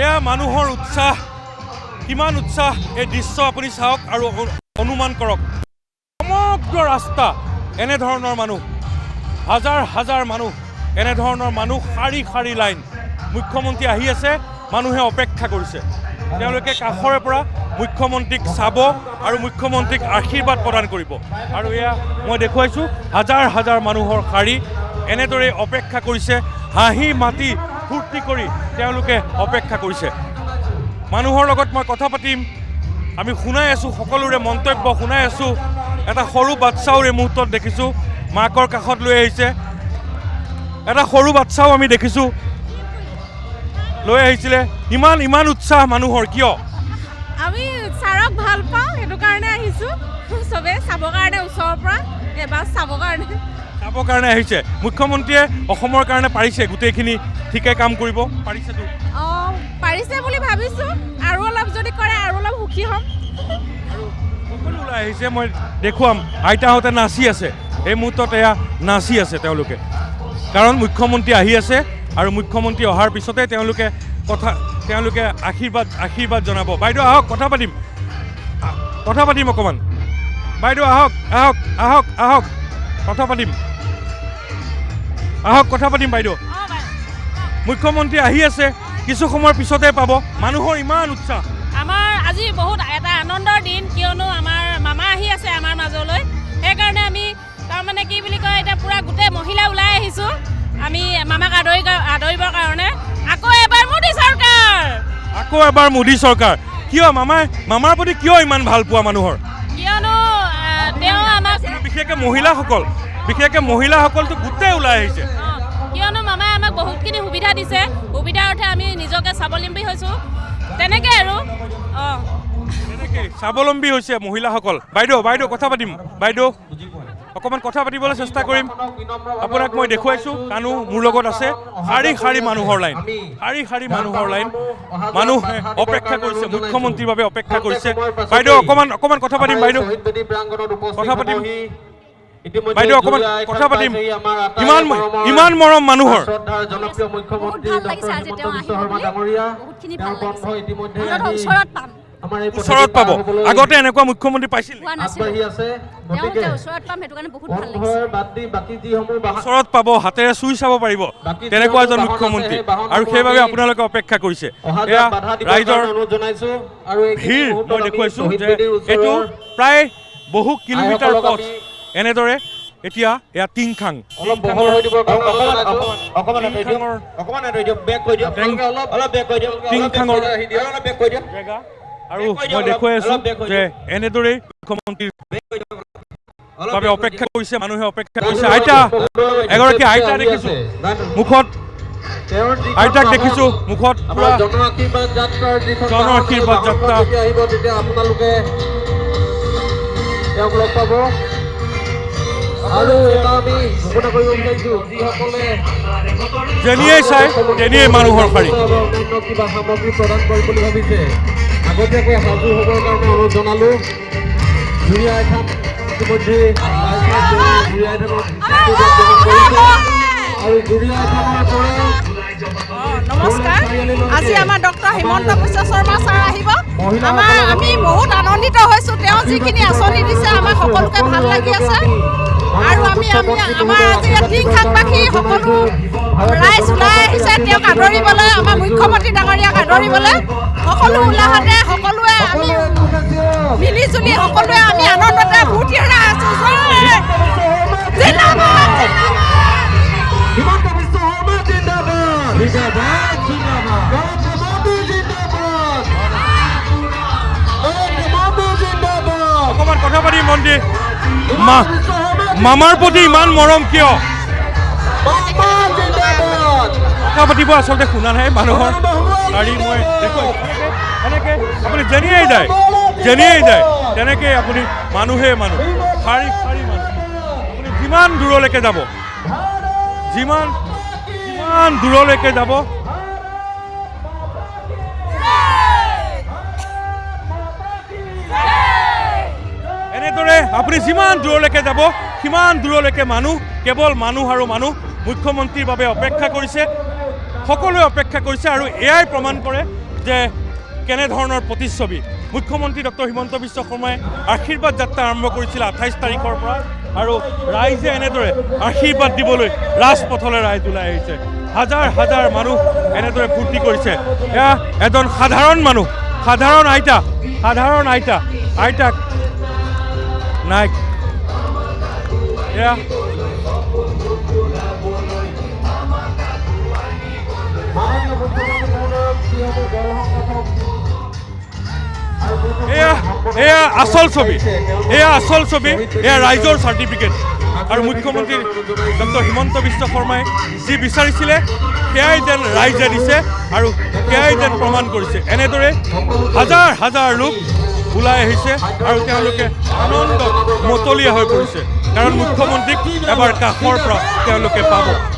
এয়া মানুহৰ উৎসাহ, কিমান উৎসাহ এই দৃশ্য আপুনি চাওক আৰু অনুমান কৰক। সমগ্ৰ ৰাস্তা এনেধৰণৰ মানুহ, হাজাৰ হাজাৰ মানুহ, এনেধৰণৰ মানুহ, শাৰী শাৰী লাইন। মুখ্যমন্ত্ৰী আহি আছে, মানুহে অপেক্ষা কৰিছে। তেওঁলোকে কাষৰে পৰা মুখ্যমন্ত্ৰীক চাব আৰু মুখ্যমন্ত্ৰীক আশীৰ্বাদ প্ৰদান কৰিব। আৰু এয়া মই দেখুৱাইছোঁ, হাজাৰ হাজাৰ মানুহৰ শাৰী এনেদৰে অপেক্ষা কৰিছে, হাঁহি মাতি ফূৰ্তি কৰি তেওঁলোকে অপেক্ষা কৰিছে। মানুহৰ লগত মই কথা পাতিম, আমি শুনাই আছোঁ, সকলোৰে মন্তব্য শুনাই আছোঁ। এটা সৰু বাচ্চাও এই মুহূৰ্তত দেখিছোঁ, মাকৰ কাষত লৈ আহিছে। এটা সৰু বাচ্চাও আমি দেখিছোঁ লৈ আহিছিলে। ইমান উৎসাহ মানুহৰ কিয়? আমি ছাৰক ভাল পাওঁ, সেইটো কাৰণে আহিছোঁ। চবে চাবৰ কাৰণে, ওচৰৰ পৰা এবাৰ চাবৰ কাৰণে আহিছে। মুখ্যমন্ত্ৰীয়ে অসমৰ কাৰণে পাৰিছে, গোটেইখিনি ঠিকে কাম কৰিব পাৰিছেতো? অঁ, পাৰিছে বুলি ভাবিছোঁ। আৰু অলপ যদি কৰে আৰু অলপ সুখী হ'ম। আৰু সকলো ওলাই আহিছে, মই দেখুৱাম। আইতাহঁতে নাচি আছে এই মুহূৰ্তত, এয়া নাচি আছে তেওঁলোকে, কাৰণ মুখ্যমন্ত্ৰী আহি আছে আৰু মুখ্যমন্ত্ৰী অহাৰ পিছতে তেওঁলোকে আশীৰ্বাদ জনাব। বাইদেউ আহক, কথা পাতিম অকণমান। বাইদেউ আহক, কথা পাতিম বাইদেউ। মুখ্যমন্ত্ৰী আহি আছে, কিছু সময়ৰ পিছতে পাব। মানুহৰ ইমান উৎসাহ। আমাৰ আজি বহুত এটা আনন্দৰ দিন, কিয়নো আমাৰ মামা আহি আছে আমাৰ মাজলৈ। সেইকাৰণে আমি তাৰমানে কি বুলি কয়, এতিয়া পূৰা গোটেই মহিলা ওলাই আহিছোঁ আমি মামাক আদৰিবৰ কাৰণে। আকৌ এবাৰ মোদী চৰকাৰ। কিয় মামাৰ প্ৰতি কিয় ইমান ভাল পোৱা মানুহৰ? কিয়নো তেওঁ আমাক, বিশেষকৈ মহিলাসকলতো গোটেই ওলাই আহিছে। কিয়নো মামাই আমাক বহুতখিনি সুবিধা দিছে, সুবিধাৰ অৰ্থে আমি নিজকে স্বাৱলম্বী হৈছোঁ। তেনেকৈ আৰু তেনেকৈ স্বাৱলম্বী হৈছে মহিলাসকল। বাইদেউ কথা পাতিম। বাইদেউ অকণমান কথা পাতিবলৈ চেষ্টা কৰিম। আপোনাক মই দেখুৱাইছোঁ, কানো মোৰ লগত আছে। শাৰী শাৰী মানুহৰ লাইন, মানুহে অপেক্ষা কৰিছে, মুখ্যমন্ত্ৰীৰ বাবে অপেক্ষা কৰিছে। বাইদেউ অকণমান কথা পাতিম। বাইদেউ অকণমান কথা পাতিম। ইমান মৰম মানুহৰ। ওচৰত পাব। আগতে এনেকুৱা মুখ্যমন্ত্ৰী পাইছিল? ওচৰত পাব, হাতেৰে চুই চাব পাৰিব, তেনেকুৱা এজন মুখ্যমন্ত্ৰী। আৰু সেইবাবে আপোনালোকে অপেক্ষা কৰিছে। এয়া ৰাইজৰ ভিৰ মই দেখুৱাইছোঁ যে এইটো প্ৰায় বহু কিলোমিটাৰ পথ। এনেদৰে এতিয়া এয়া টিংখাং জেগা। আৰু মই দেখুৱাই আছোঁ যে এনেদৰেই মুখ্যমন্ত্ৰীৰ বাবে অপেক্ষা কৰিছে, মানুহে অপেক্ষা কৰিছে। এগৰাকী আইতা দেখিছোঁ মুখত, আইতাক দেখিছোঁ মুখত পুৰা জন আশীৰ্বাদ যাত্ৰা। আপোনালোকে তেওঁক লগ পাব। আৰু এটা আমি ঘোষণা কৰিব বিচাৰিছোঁ, যিসকলে যেনিয়ে চাই তেনিয়ে মানুহৰ শাৰী। কিবা সামগ্ৰী প্ৰদান কৰিম বুলি ভাবিছে, আগতীয়াকৈ সাজু হ'বৰ কাৰণে অনুৰোধ জনালোঁ। জুৰি আইথান ইতিমধ্যে আৰু জুৰি আইথানৰ পৰা নমস্কাৰ। আজি আমাৰ ডক্টৰ হিমন্ত বিশ্ব শৰ্মা ছাৰ আহিব। আমি বহুত আনন্দিত হৈছোঁ। তেওঁ যিখিনি আঁচনি দিছে আমাক সকলোকে ভাল লাগি আছে। আৰু আমাৰ আজি টিংখাংবাসী সকলো ৰাইজ ওলাই আহিছে তেওঁক আদৰিবলৈ, আমাৰ মুখ্যমন্ত্ৰী ডাঙৰীয়াক আদৰিবলৈ। সকলো উলাহতে সকলোৱে আমি মিলি জুলি সকলোৱে আমি আনন্দতে ফূৰ্তিৰে আছোঁ। অকণমান কথা পাতি মন্ত্ৰী, মামাৰ প্ৰতি ইমান মৰম কিয়? কথা পাতিব আচলতে শুনা নাই মানুহৰ শাৰী। মই দেখুৱাইছোঁ এনেকৈ আপুনি যেনিয়েই যায় তেনেকৈ আপুনি মানুহ শাৰী মানুহ। আপুনি যিমান দূৰলৈকে যাব এনেদৰে আপুনি যিমান দূৰলৈকে যাব সিমান দূৰলৈকে মানুহ, কেৱল মানুহ আৰু মানুহ। মুখ্যমন্ত্ৰীৰ বাবে অপেক্ষা কৰিছে, সকলোৱে অপেক্ষা কৰিছে। আৰু এয়াই প্ৰমাণ কৰে যে কেনেধৰণৰ প্ৰতিচ্ছবি মুখ্যমন্ত্ৰী ডক্টৰ হিমন্ত বিশ্ব শৰ্মাই আশীৰ্বাদ যাত্ৰা আৰম্ভ কৰিছিল 28 তাৰিখৰ পৰা আৰু ৰাইজে এনেদৰে আশীৰ্বাদ দিবলৈ ৰাজপথলৈ ৰাইজ ওলাই আহিছে হাজাৰ হাজাৰ মানুহ এনেদৰে ফূৰ্তি কৰিছে এয়া এজন সাধাৰণ মানুহ সাধাৰণ আইতাক নাই এয়া এয়া আসল ছবি এয়া ৰাইজৰ চাৰ্টিফিকেট আৰু মুখ্যমন্ত্ৰী ডক্টৰ হিমন্ত বিশ্ব শৰ্মাই যি বিচাৰিছিলে সেয়াই যেন ৰাইজে দিছে আৰু সেয়াই যেন প্ৰমাণ কৰিছে এনেদৰে হাজাৰ হাজাৰ লোক ওলাই আহিছে আৰু তেওঁলোকে আনন্দত মতলীয়া হৈ পৰিছে কাৰণ মুখ্যমন্ত্ৰীক এবাৰ কাষৰ পৰা তেওঁলোকে পাব